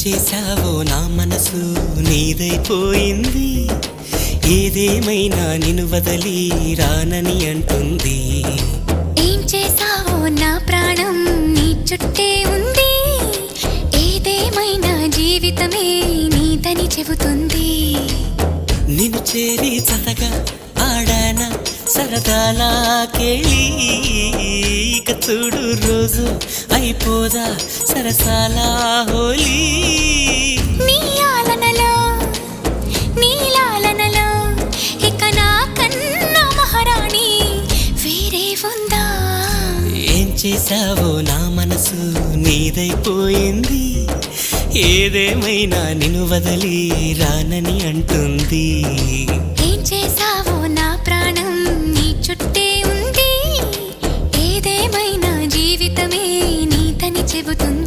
చేశావో నా మనసు నీదైపోయింది, ఏదేమైనా నిన్ను వదలి రానని అంటుంది. ఏం చేశావో నా ప్రాణం నీ చుట్టే ఉంది, ఏదేమైనా జీవితమే నీదని చెబుతుంది. నిన్ను చేరి చతగా ఆడాన సరదాలా కేళి, ఇక చూడు రోజు అయిపోదా సరసాలా హోలీ. నీ ఆలనలో నీ లాలనలో ఇక నా కన్నా మహారాణి వేరే ఉందా? ఏం చేశావో నా మనసు నీదైపోయింది, ఏదేమైనా నిన్ను వదలి రానని అంటుంది. ఏం చేశావో నా ప్రాణం నీ చుట్టే ఉంది, ఏదేమైనా జీవితమే నీదని చెబుతుంది.